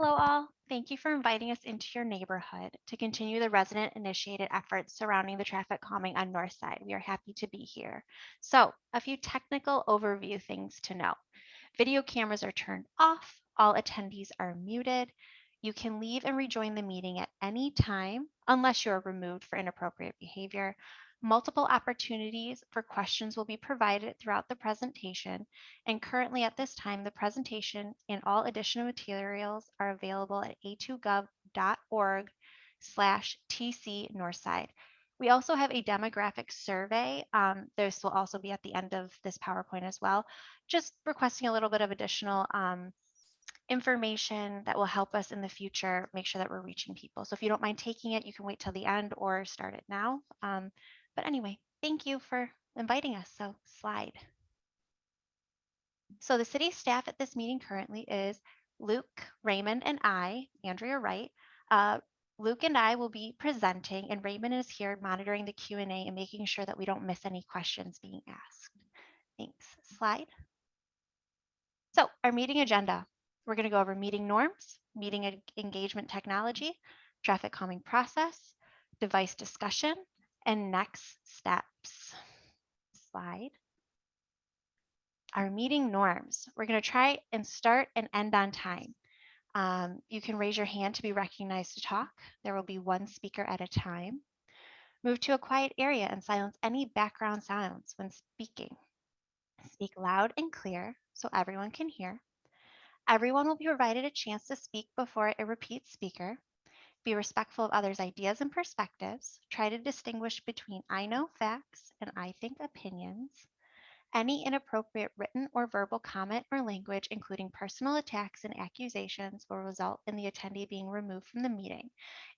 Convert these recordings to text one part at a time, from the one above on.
Hello all. Thank you for inviting us into your neighborhood to continue the resident-initiated efforts surrounding the traffic calming on Northside. We are happy to be here. So, a few technical overview things to know. Video cameras are turned off. All attendees are muted. You can leave and rejoin the meeting at any time unless you are removed for inappropriate behavior. Multiple opportunities for questions will be provided throughout the presentation, and currently at this time, the presentation and all additional materials are available at a2gov.org/TC Northside. We also have a demographic survey. This will also be at the end of this PowerPoint as well, just requesting a little bit of additional information that will help us in the future make sure that we're reaching people. So if you don't mind taking it, you can wait till the end or start it now. But anyway, thank you for inviting us. So slide. So the city staff at this meeting currently is Luke, Raymond, and I, Andrea Wright. Luke and I will be presenting, and Raymond is here monitoring the Q&A and making sure that we don't miss any questions being asked. Thanks. Slide. So our meeting agenda. We're going to go over meeting norms, meeting engagement technology, traffic calming process, device discussion, and next steps. Slide. Our meeting norms. We're going to try and start and end on time. You can raise your hand to be recognized to talk. There will be one speaker at a time. Move to a quiet area and silence any background sounds when speaking. Speak loud and clear so everyone can hear. Everyone will be provided a chance to speak before a repeat speaker. Be respectful of others' ideas and perspectives. Try to distinguish between I know facts and I think opinions. Any inappropriate written or verbal comment or language, including personal attacks and accusations, will result in the attendee being removed from the meeting.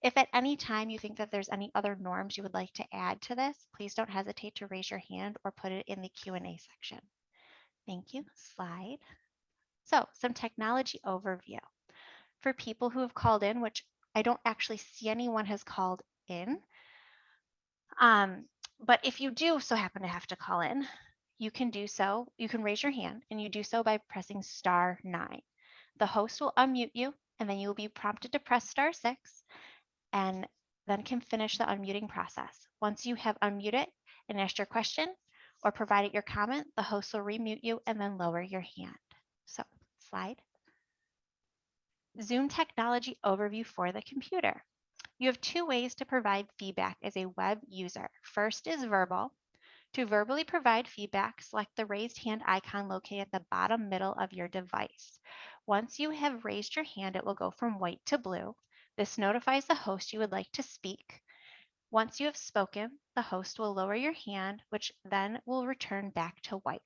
If at any time you think that there's any other norms you would like to add to this, please don't hesitate to raise your hand or put it in the Q&A section. Thank you. Slide. So, some technology overview. For people who have called in, which I don't actually see anyone has called in, but if you do so happen to have to call in, you can do so. You can raise your hand, and you do so by pressing *9. The host will unmute you, and then you will be prompted to press *6, and then can finish the unmuting process. Once you have unmuted and asked your question or provided your comment, the host will remute you and then lower your hand. So, slide. Zoom technology overview for the computer. You have two ways to provide feedback as a web user. First is verbal. To verbally provide feedback, select the raised hand icon located at the bottom middle of your device. Once you have raised your hand, it will go from white to blue. This notifies the host you would like to speak. Once you have spoken, the host will lower your hand, which then will return back to white.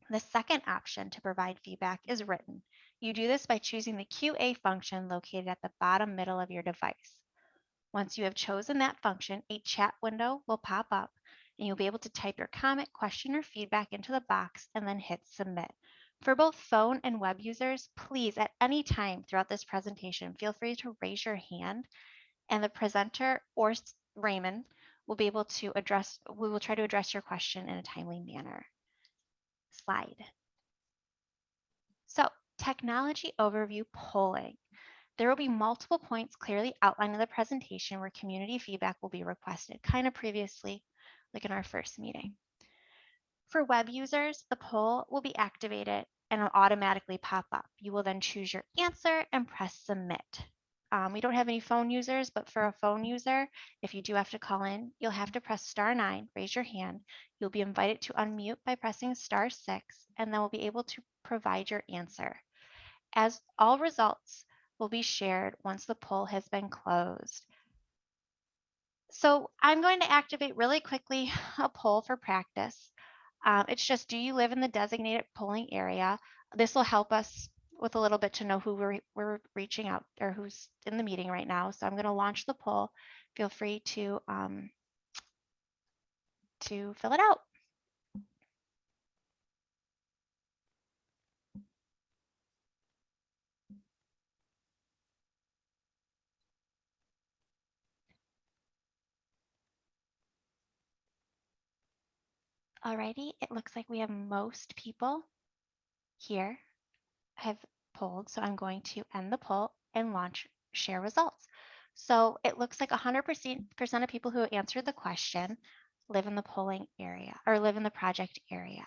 The second option to provide feedback is written. You do this by choosing the QA function located at the bottom middle of your device. Once you have chosen that function, a chat window will pop up, and you'll be able to type your comment, question, or feedback into the box and then hit submit. For both phone and web users, please at any time throughout this presentation, feel free to raise your hand, and the presenter or Raymond will be able to we will try to address your question in a timely manner. Slide. So, technology overview polling. There will be multiple points clearly outlined in the presentation where community feedback will be requested, kind of previously, like in our first meeting. For web users, the poll will be activated and will automatically pop up. You will then choose your answer and press submit. We don't have any phone users, but for a phone user, if you do have to call in, you'll have to press *9, raise your hand. You'll be invited to unmute by pressing *6, and then we'll be able to provide your answer. As all results will be shared once the poll has been closed. So I'm going to activate really quickly a poll for practice. It's just, do you live in the designated polling area? This will help us with a little bit to know who we're reaching out or who's in the meeting right now. So I'm going to launch the poll. Feel free to fill it out. Alrighty, it looks like we have most people here have polled, so I'm going to end the poll and launch share results. So it looks like 100% of people who answered the question live in the polling area or live in the project area.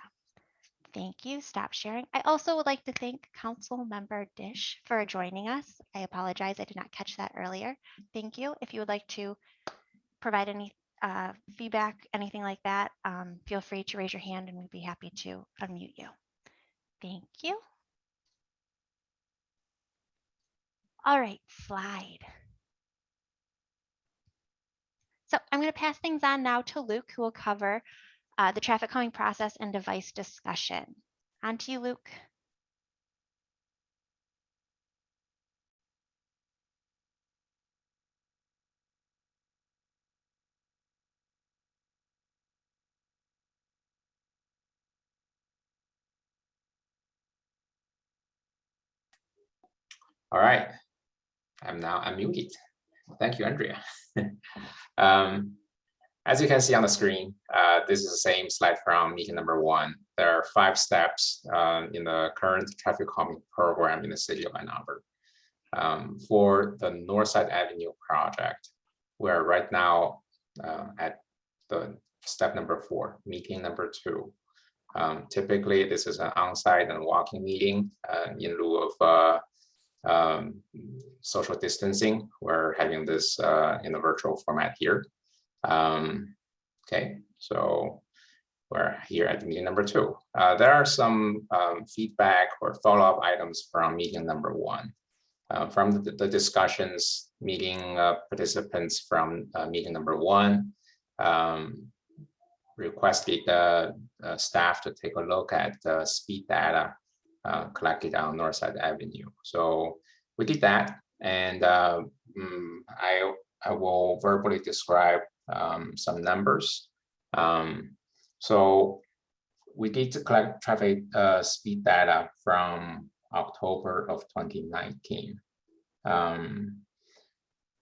Thank you. Stop sharing. I also would like to thank Council Member Dish for joining us. I apologize, I did not catch that earlier. Thank you. If you would like to provide any feedback, anything like that, feel free to raise your hand and we'd be happy to unmute you. Thank you. All right, slide. So I'm going to pass things on now to Luke, who will cover the traffic calming process and device discussion. On to you, Luke. All right, I'm now unmuted. Thank you, Andrea. As you can see on the screen, this is the same slide from meeting number 1. There are 5 steps in the current traffic calming program in the city of Ann Arbor. For the Northside Avenue project, we're right now at the step number 4, meeting number 2. Typically, this is an on-site and walking meeting in lieu of social distancing. We're having this in a virtual format here. Okay, so we're here at meeting number 2. There are some feedback or follow-up items from meeting number 1. From the discussions, meeting participants from meeting number 1 requested staff to take a look at the speed data collected on Northside Avenue. So we did that, and I will verbally describe some numbers. So we did collect traffic speed data from October of 2019.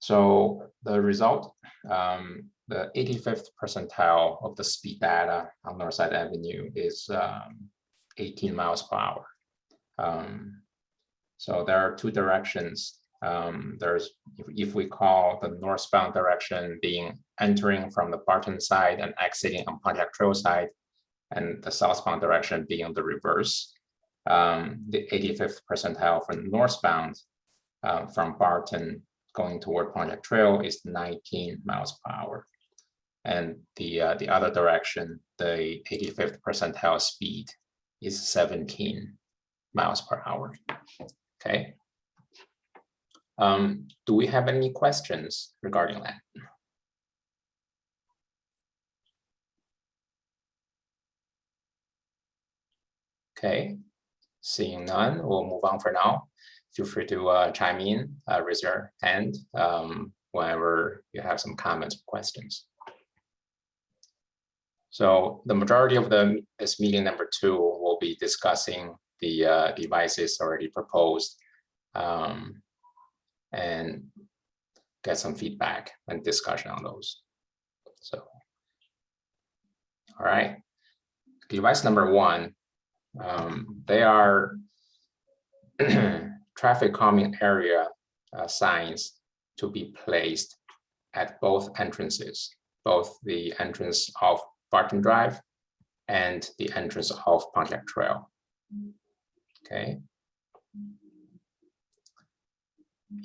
So the result, the 85th percentile of the speed data on Northside Avenue is 18 miles per hour. So there are 2 directions. There's, if we call the northbound direction being entering from the Barton side and exiting on Pontiac Trail side, and the southbound direction being the reverse. The 85th percentile for northbound from Barton going toward Pontiac Trail is 19 miles per hour. And the other direction, the 85th percentile speed is 17 miles per hour. Okay. Do we have any questions regarding that? Okay, seeing none, we'll move on for now. Feel free to chime in, raise your hand whenever you have some comments or questions. So the majority of this meeting number 2 will be discussing the devices already proposed and get some feedback and discussion on those. So, all right, device number 1, they are traffic calming area signs to be placed at both entrances, both the entrance of Barton Drive and the entrance of Pontiac Trail. Okay.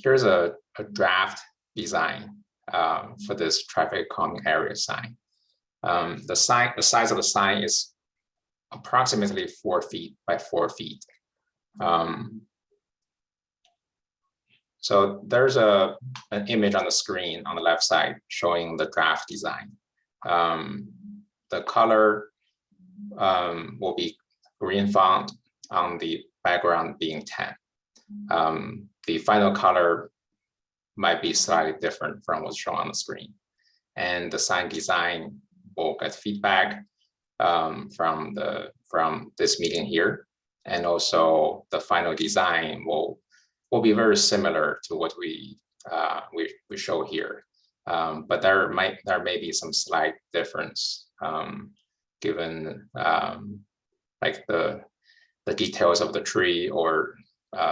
Here's a draft design for this traffic calming area sign. The size of the sign is approximately 4 feet by 4 feet. So there's an image on the screen on the left side showing the draft design. The color will be green font on the background being 10. The final color might be slightly different from what's shown on the screen. And the sign design will get feedback from this meeting here. And also the final design will be very similar to what we show here. But there may be some slight difference given like the details of the tree or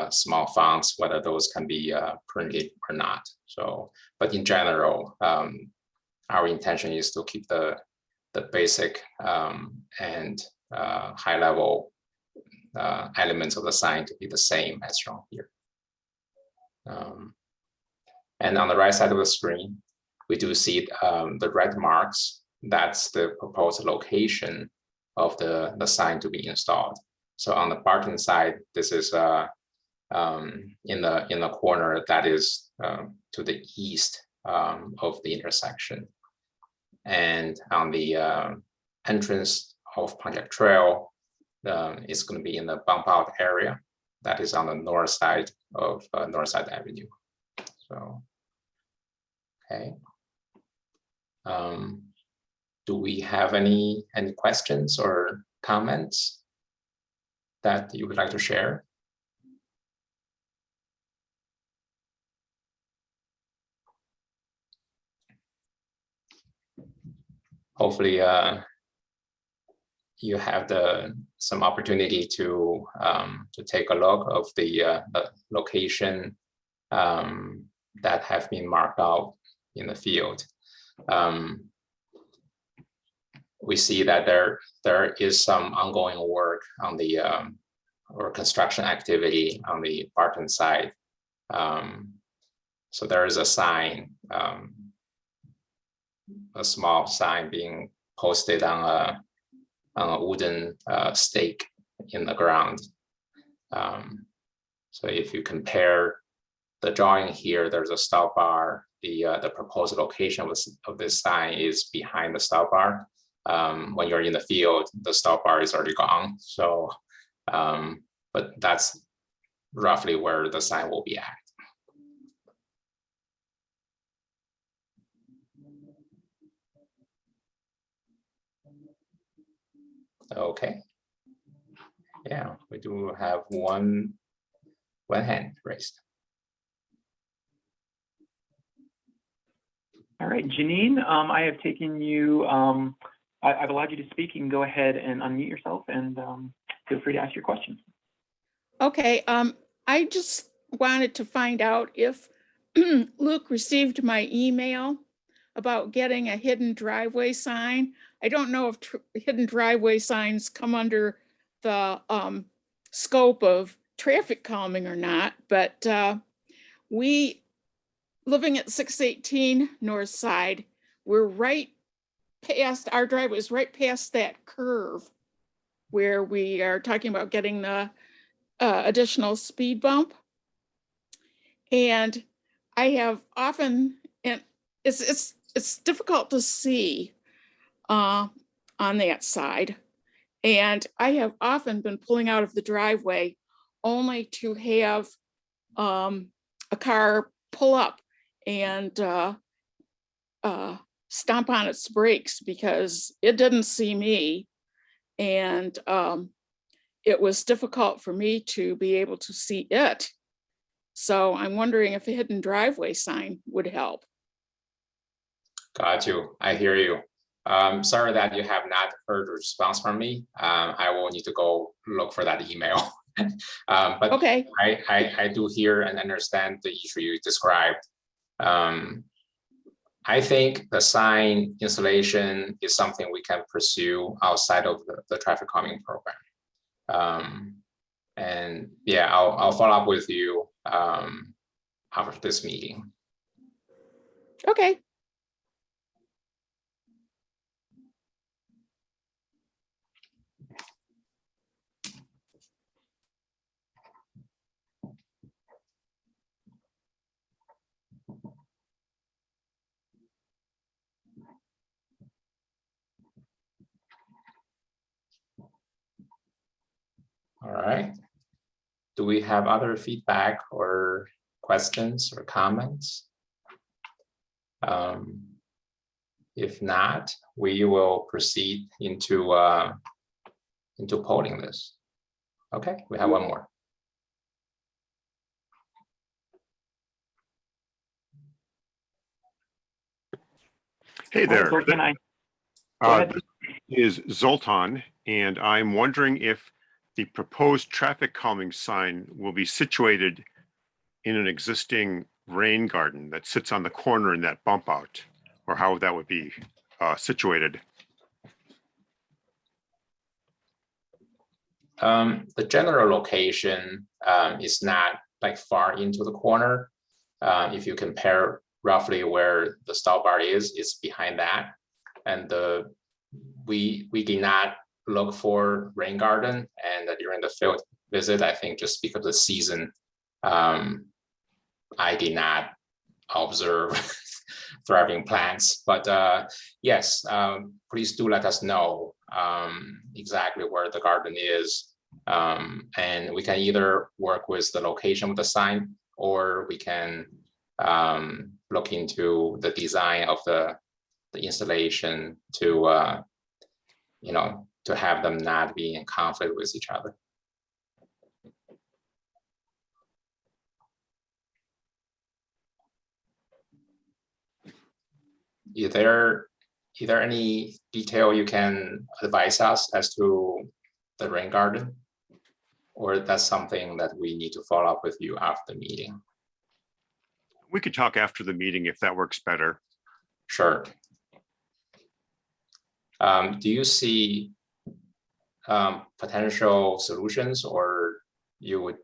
small fonts, whether those can be printed or not. So, but in general, our intention is to keep the basic and high level elements of the sign to be the same as shown here. And on the right side of the screen, we do see the red marks. That's the proposed location of the sign to be installed. So on the Barton side, this is in the corner that is to the east of the intersection. And on the entrance of Pontiac Trail, it's going to be in the bump out area that is on the north side of Northside Avenue. So, okay. Do we have any questions or comments that you would like to share? Hopefully, you have some opportunity to take a look of the location that have been marked out in the field. We see that there is some ongoing work on the or construction activity on the Barton side. So there is a sign, a small sign being posted on a wooden stake in the ground. So if you compare the drawing here, there's a stop bar. The proposed location of this sign is behind the stop bar. When you're in the field, the stop bar is already gone. So, but that's roughly where the sign will be at. Okay. Yeah, we do have one hand raised. All right, Janine, I have taken you, I've allowed you to speak. You can go ahead and unmute yourself and feel free to ask your questions. Okay, I just wanted to find out if Luke received my email about getting a hidden driveway sign. I don't know if hidden driveway signs come under the scope of traffic calming or not, but we, living at 618 North Side, we're right past, our driveway is right past that curve where we are talking about getting the additional speed bump. And I have often, and it's difficult to see on that side. And I have often been pulling out of the driveway only to have a car pull up and stomp on its brakes because it didn't see me. And it was difficult for me to be able to see it. So I'm wondering if a hidden driveway sign would help. Got you. I hear you. Sorry that you have not heard a response from me. I will need to go look for that email. But Okay. I do hear and understand the issue you described. I think the sign installation is something we can pursue outside of the traffic calming program. And yeah, I'll follow up with you after this meeting. Okay. All right. Do we have other feedback or questions or comments? If not, we will proceed into polling this. Okay, we have one more. Hey there. Zoltan, This is Zoltan, and I'm wondering if the proposed traffic calming sign will be situated in an existing rain garden that sits on the corner in that bump out, or how that would be situated. The general location is not like far into the corner. If you compare roughly where the stop bar is, it's behind that. And we did not look for rain garden, and during the field visit, I think just because of the season, I did not observe thriving plants. But yes, please do let us know exactly where the garden is, and we can either work with the location of the sign, or we can look into the design of the installation to to have them not be in conflict with each other. Is there any detail you can advise us as to the rain garden? Or that's something that we need to follow up with you after the meeting? We could talk after the meeting if that works better. Sure. Do you see potential solutions, or you would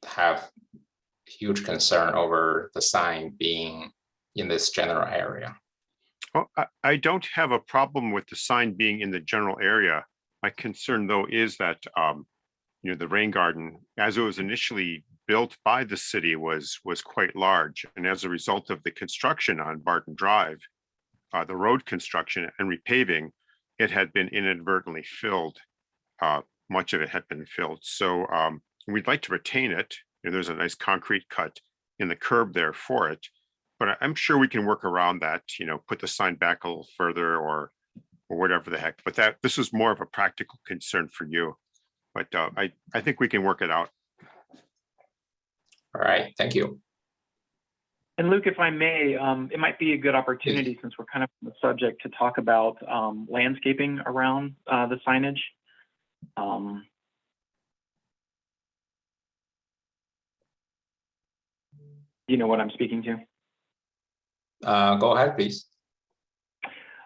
have huge concern over the sign being in this general area? Well, I don't have a problem with the sign being in the general area. My concern, though, is that the rain garden, as it was initially built by the city, was quite large, and as a result of the construction on Barton Drive, the road construction and repaving, it had been inadvertently filled. Much of it had been filled, so we'd like to retain it. There's a nice concrete cut in the curb there for it, but I'm sure we can work around that. Put the sign back a little further, or whatever the heck. But this is more of a practical concern for you. But I think we can work it out. All right, thank you. And Luke, if I may, it might be a good opportunity, since we're kind of on the subject, to talk about landscaping around the signage. You know what I'm speaking to? Go ahead, please.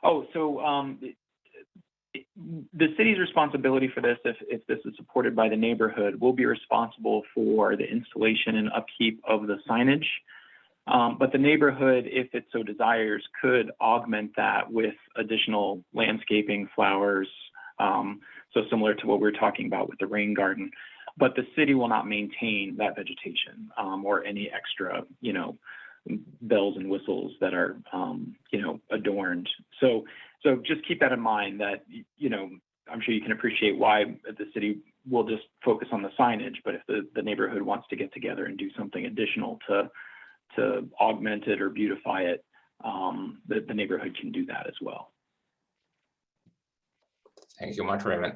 Oh, so the city's responsibility for this, if this is supported by the neighborhood, will be responsible for the installation and upkeep of the signage. But the neighborhood, if it so desires, could augment that with additional landscaping, flowers, so similar to what we were talking about with the rain garden. But the city will not maintain that vegetation or any extra, bells and whistles that are, adorned. So just keep that in mind, that, I'm sure you can appreciate why the city will just focus on the signage, but if the neighborhood wants to get together and do something additional to augment it or beautify it, the neighborhood can do that as well. Thank you much, Raymond.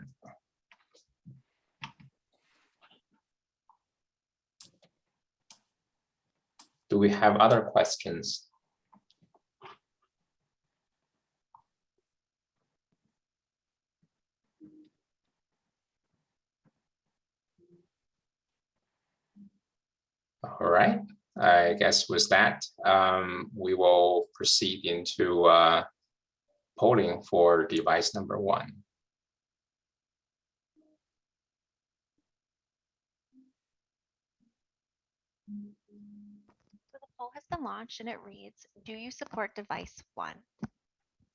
Do we have other questions? All right, I guess with that, we will proceed into polling for device number 1. So the poll has been launched and it reads, do you support device 1?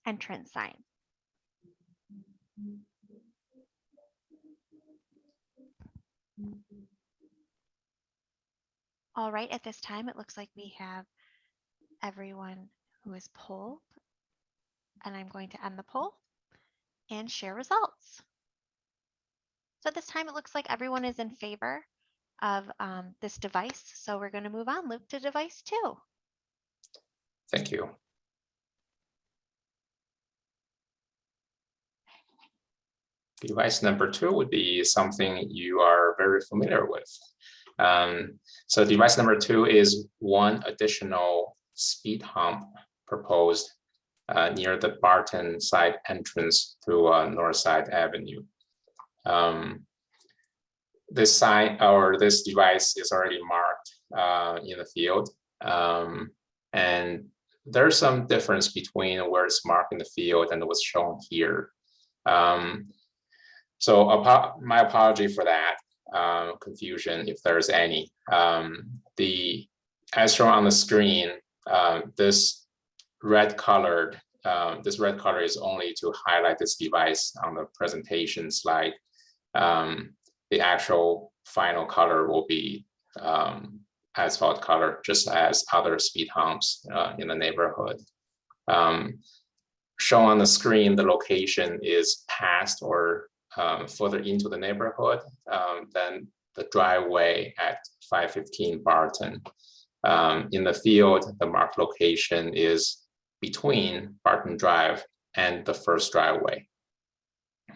Entrance sign. All right, at this time, it looks like we have everyone who is polled. And I'm going to end the poll and share results. So at this time, it looks like everyone is in favor of this device. So we're going to move on, Luke, to device 2. Thank you. Device number 2 would be something you are very familiar with. So device number 2 is one additional speed hump proposed near the Barton side entrance to Northside Avenue. this sign or this device is already marked in the field. And there's some difference between where it's marked in the field and what's shown here. So my apology for that confusion, if there's any. As shown on the screen, this red color is only to highlight this device on the presentation slide. The actual final color will be asphalt color, just as other speed humps in the neighborhood. Shown on the screen, the location is past or further into the neighborhood than the driveway at 515 Barton. In the field, the marked location is between Barton Drive and the first driveway.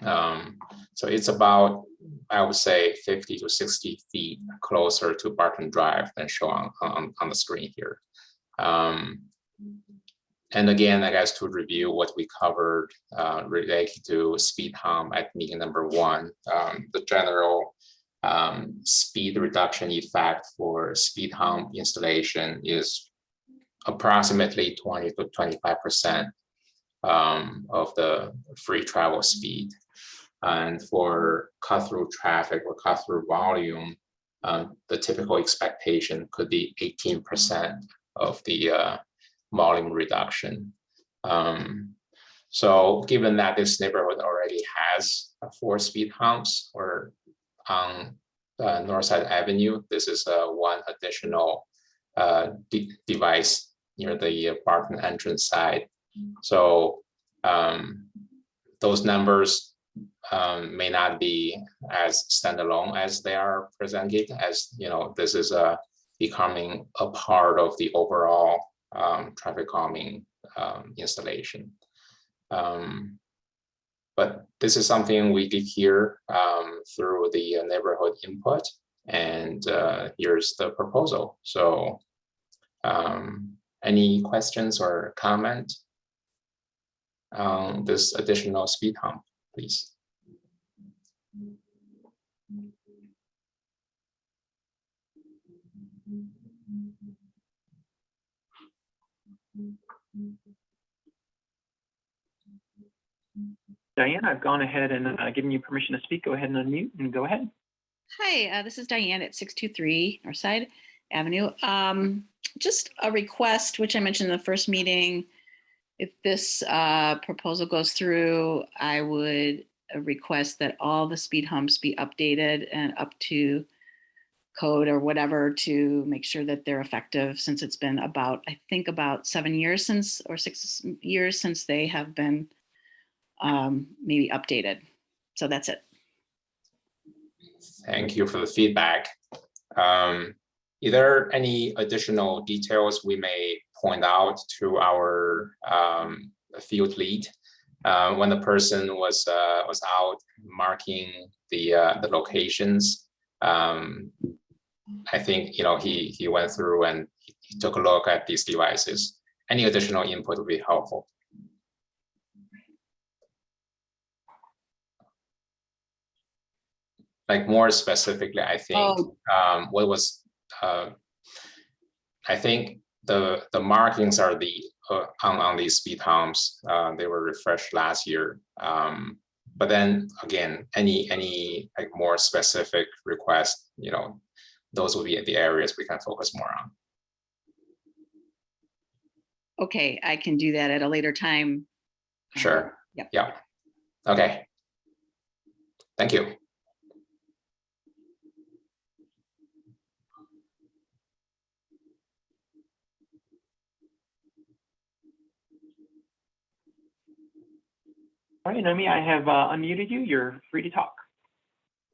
So it's about, I would say, 50 to 60 feet closer to Barton Drive than shown on the screen here. And again, I guess to review what we covered related to speed hump at meeting number 1, the general speed reduction effect for speed hump installation is approximately 20 to 25% of the free travel speed. And for cut-through traffic or cut-through volume, the typical expectation could be 18% of the volume reduction. So given that this neighborhood already has 4 speed humps or on Northside Avenue, this is one additional device near the Barton entrance side. So those numbers may not be as standalone as they are presented, as this is becoming a part of the overall traffic calming installation. But this is something we did hear through the neighborhood input, and here's the proposal. So any questions or comment on this additional speed hump, please? Diane, I've gone ahead and given you permission to speak. Go ahead and unmute and go ahead. Hi, this is Diane at 623 Northside Avenue. Just a request, which I mentioned in the first meeting. If this proposal goes through, I would request that all the speed humps be updated and up to code or whatever to make sure that they're effective, since it's been about, I think about 7 years since, or 6 years since they have been maybe updated. So that's it. Thank you for the feedback. Are there any additional details we may point out to our field lead when the person was out marking the locations? I think he went through and he took a look at these devices. Any additional input would be helpful. Like more specifically, I think what was I think the markings are on these speed humps. They were refreshed last year. But then again, any like more specific requests, those will be the areas we can focus more on. Okay, I can do that at a later time. Sure. Yep. Yeah. Okay. Thank you. All right, Nomi, I have unmuted you. You're free to talk.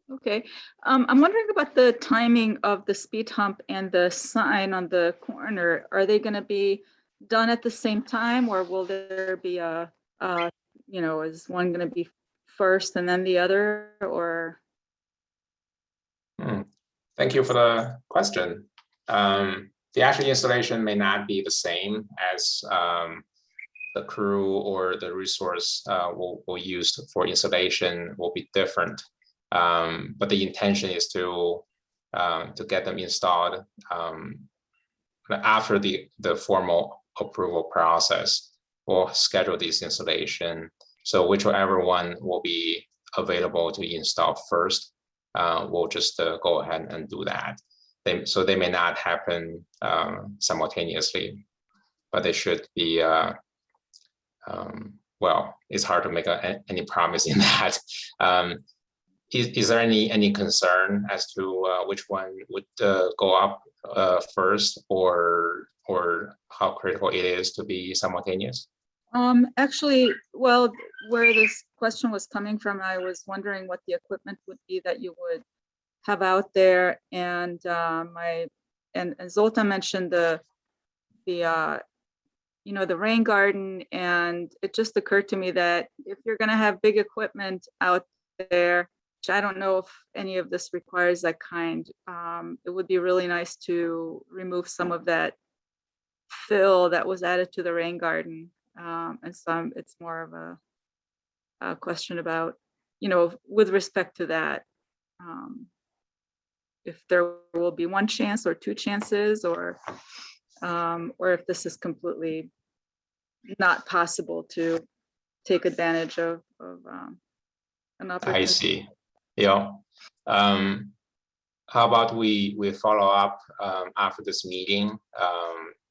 Okay, I'm wondering about the timing of the speed hump and the sign on the corner. Are they going to be done at the same time, or will there be is one going to be first and then the other, or? Thank you for the question. The actual installation may not be the same, as the crew or the resource will use for installation will be different. But the intention is to get them installed after the formal approval process. We'll schedule this installation. So whichever one will be available to install first, we'll just go ahead and do that. So they may not happen simultaneously, but they should be. Well, it's hard to make any promise in that. Is there any concern as to which one would go up first, or how critical it is to be simultaneous? Actually, well, where this question was coming from, I was wondering what the equipment would be that you would have out there, and and Zoltan mentioned the the rain garden, and it just occurred to me that if you're going to have big equipment out there, which I don't know if any of this requires that kind, it would be really nice to remove some of that fill that was added to the rain garden. And so it's more of a question about, with respect to that, if there will be one chance or two chances, or if this is completely not possible to take advantage of an opportunity. I see. Yeah. How about we follow up after this meeting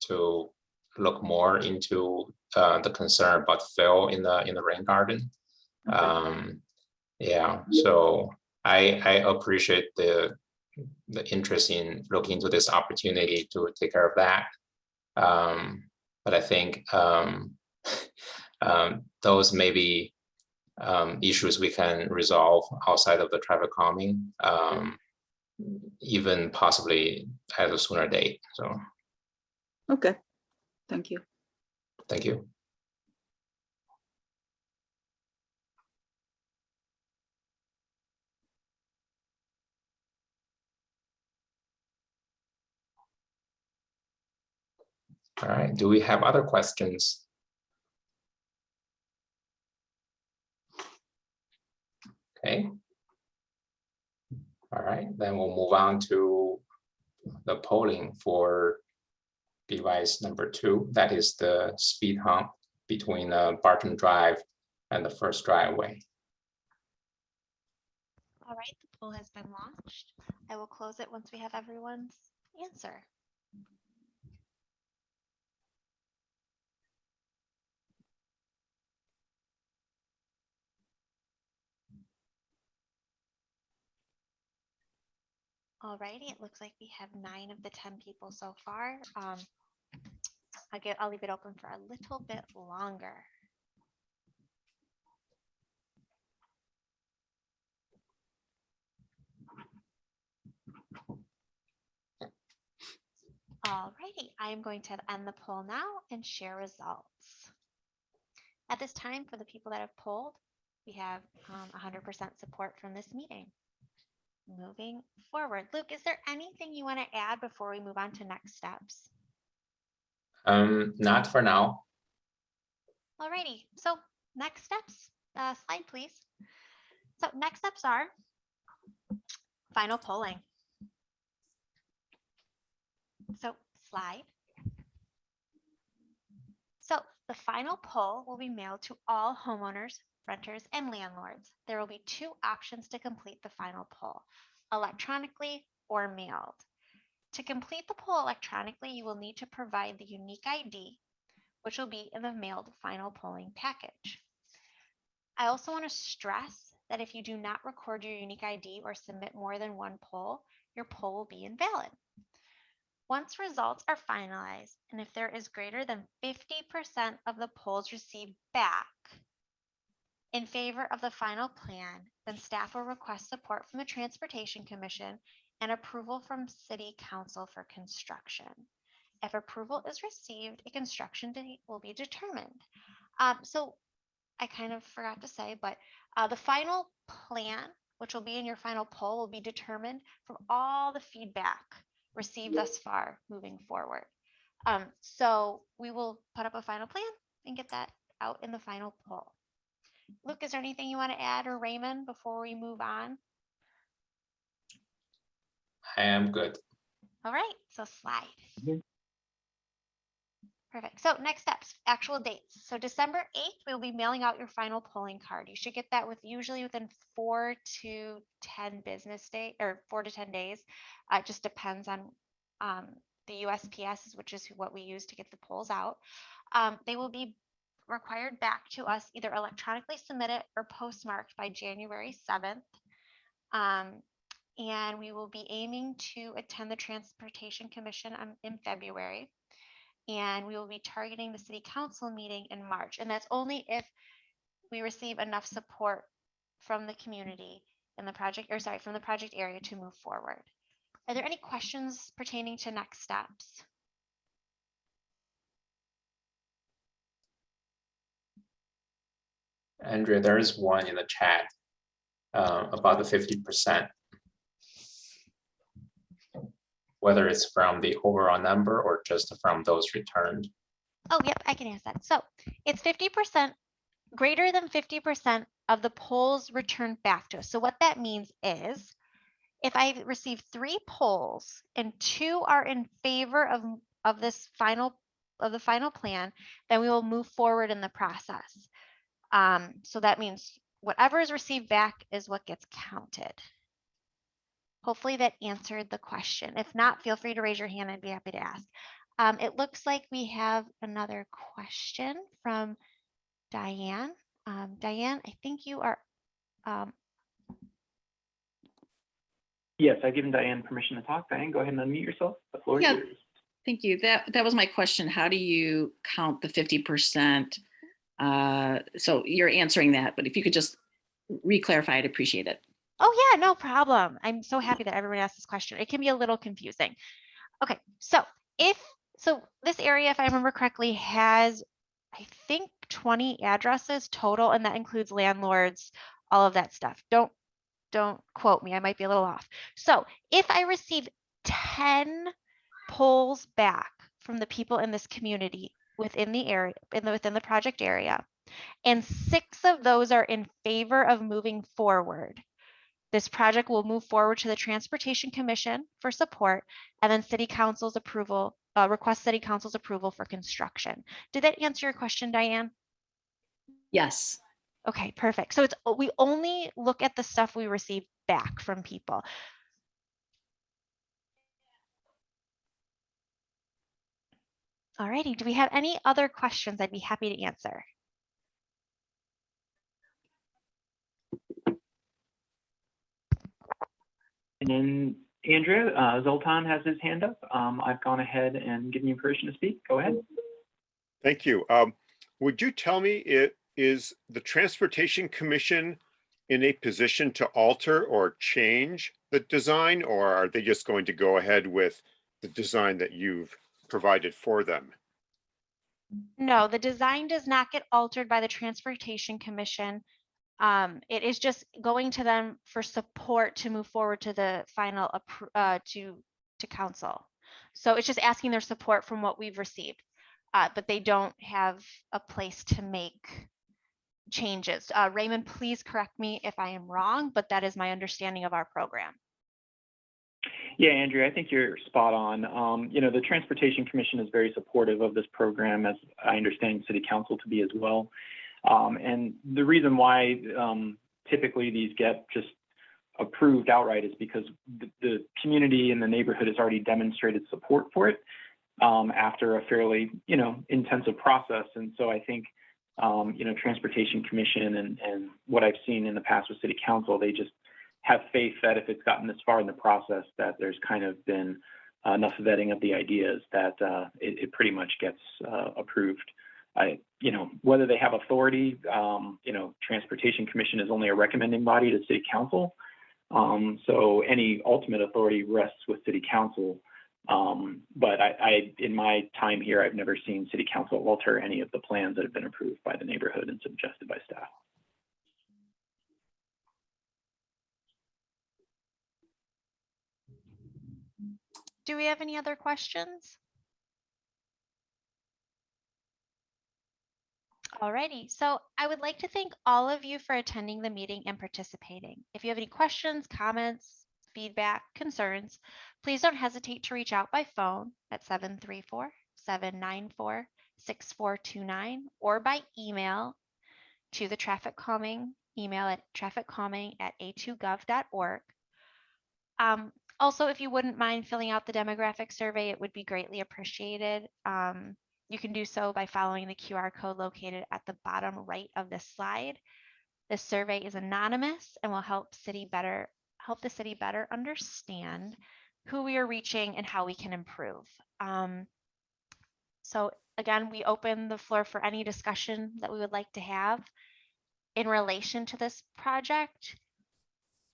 to look more into the concern about fill in the rain garden. Okay. Yeah. So I appreciate the interest in looking into this opportunity to take care of that. But I think those may be issues we can resolve outside of the traffic calming, even possibly at a sooner date. So, Okay, thank you. thank you. All right, do we have other questions? Okay. All right, then we'll move on to the polling for device number 2. That is the speed hump between Barton Drive and the first driveway. All right, the poll has been launched. I will close it once we have everyone's answer. Alrighty, it looks like we have 9 of the 10 people so far. I'll leave it open for a little bit longer. Alrighty, I am going to end the poll now and share results. At this time, for the people that have polled, we have 100% support from this meeting. Moving forward. Luke, is there anything you want to add before we move on to next steps? Not for now. Alrighty, so next steps, slide please. So next steps are final polling. So slide. So the final poll will be mailed to all homeowners, renters, and landlords. There will be 2 options to complete the final poll, electronically or mailed. To complete the poll electronically, you will need to provide the unique ID, which will be in the mailed final polling package. I also want to stress that if you do not record your unique ID or submit more than 1 poll, your poll will be invalid. Once results are finalized, and if there is greater than 50% of the polls received back in favor of the final plan, then staff will request support from the Transportation Commission and approval from City Council for construction. If approval is received, a construction date will be determined. So I kind of forgot to say, but the final plan, which will be in your final poll, will be determined from all the feedback received thus far moving forward. So we will put up a final plan and get that out in the final poll. Luke, is there anything you want to add, or Raymond, before we move on? I am good. All right, so slide. Mhm. Perfect. So next steps, actual dates. So December 8th, we'll be mailing out your final polling card. You should get that usually within 4 to 10 business days or 4 to 10 days. It just depends on the USPS, which is what we use to get the polls out. They will be required back to us either electronically submitted or postmarked by January 7th. And we will be aiming to attend the Transportation Commission in February. And we will be targeting the city council meeting in March. And that's only if we receive enough support from the community in the project, or sorry, from the project area to move forward. Are there any questions pertaining to next steps? Andrea, there is one in the chat about the 50%. Whether it's from the overall number or just from those returned. Oh, yep, I can answer that. So it's 50%, greater than 50% of the polls returned back to us. So what that means is if I receive 3 polls and 2 are in favor of this final plan, then we will move forward in the process. So that means whatever is received back is what gets counted. Hopefully that answered the question. If not, feel free to raise your hand. I'd be happy to ask. It looks like we have another question from Diane. Diane, I think you are. Yes, I've given Diane permission to talk. Diane, go ahead and unmute yourself. The floor is Yeah. yours. Thank you. That was my question. How do you count the 50%? So you're answering that, but if you could just re-clarify, I'd appreciate it. Oh yeah, no problem. I'm so happy that everyone asked this question. It can be a little confusing. Okay, so this area, if I remember correctly, has I think 20 addresses total, and that includes landlords, all of that stuff. Don't quote me, I might be a little off. So if I receive 10 polls back from the people in this community within the area, within the project area, and 6 of those are in favor of moving forward, this project will move forward to the Transportation Commission for support, and then City Council's approval, request City Council's approval for construction. Did that answer your question, Diane? Yes. Okay, perfect. So we only look at the stuff we receive back from people. All righty, do we have any other questions? I'd be happy to answer. And then Andrea, Zoltan has his hand up. I've gone ahead and given you permission to speak. Go ahead. Thank you. Would you tell me, is the Transportation Commission in a position to alter or change the design, or are they just going to go ahead with the design that you've provided for them? No, the design does not get altered by the Transportation Commission. It is just going to them for support to move forward to the final to council. So it's just asking their support from what we've received, but they don't have a place to make changes. Raymond, please correct me if I am wrong, but that is my understanding of our program. Yeah, Andrea, I think you're spot on. The Transportation Commission is very supportive of this program, as I understand City Council to be as well. And the reason why typically these get just approved outright is because the community and the neighborhood has already demonstrated support for it after a fairly, intensive process. And so I think, Transportation Commission and what I've seen in the past with City Council, they just have faith that if it's gotten this far in the process, that there's kind of been enough vetting of the ideas that it pretty much gets approved. Whether they have authority, Transportation Commission is only a recommending body to City Council. So any ultimate authority rests with City Council. But I, in my time here, I've never seen City Council alter any of the plans that have been approved by the neighborhood and suggested by staff. Do we have any other questions? Alrighty, so I would like to thank all of you for attending the meeting and participating. If you have any questions, comments, feedback, concerns, please don't hesitate to reach out by phone at 734-794-6429 or by email to the traffic calming email at trafficcalming@a2gov.org. Also, if you wouldn't mind filling out the demographic survey, it would be greatly appreciated. You can do so by following the QR code located at the bottom right of this slide. This survey is anonymous and will help the city better understand who we are reaching and how we can improve. So again, we open the floor for any discussion that we would like to have in relation to this project.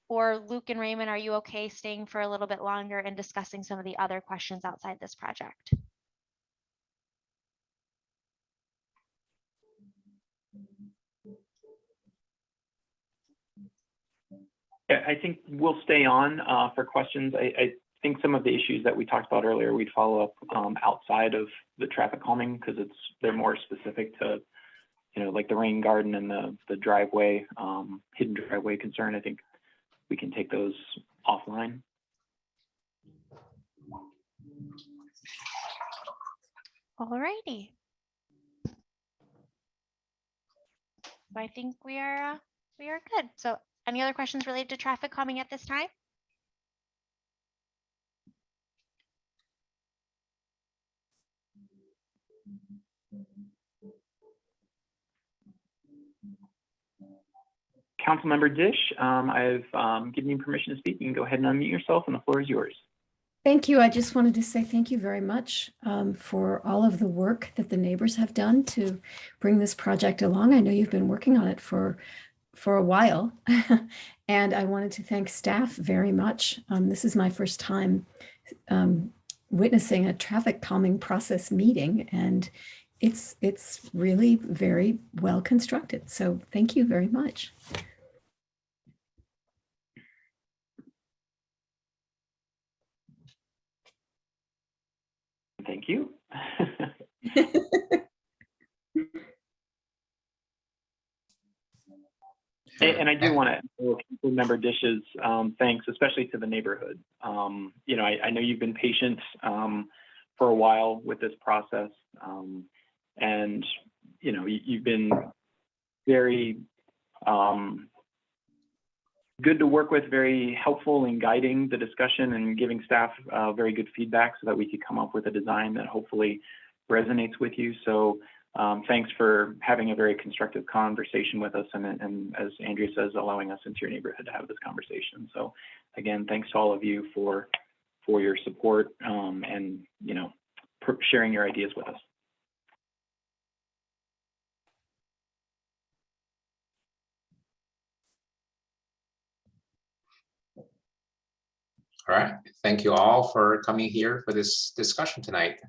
Or Luke and Raymond, are you okay staying for a little bit longer and discussing some of the other questions outside this project? I think we'll stay on for questions. I think some of the issues that we talked about earlier, we'd follow up outside of the traffic calming because they're more specific to, like the rain garden and the driveway, hidden driveway concern. I think we can take those offline. All righty. I think we are good. So any other questions related to traffic calming at this time? Councilmember Dish, I've given you permission to speak. You can go ahead and unmute yourself and the floor is yours. Thank you. I just wanted to say thank you very much for all of the work that the neighbors have done to bring this project along. I know you've been working on it for a while, and I wanted to thank staff very much. This is my first time witnessing a traffic calming process meeting, and it's really very well constructed. So thank you very much. Thank you. And I do want to remember Dish's thanks, especially to the neighborhood. I know you've been patient for a while with this process, and you've been very good to work with, very helpful in guiding the discussion and giving staff very good feedback so that we could come up with a design that hopefully resonates with you. So thanks for having a very constructive conversation with us, and as Andrea says, allowing us into your neighborhood to have this conversation. So again, thanks to all of you for your support and sharing your ideas with us. All right, thank you all for coming here for this discussion tonight.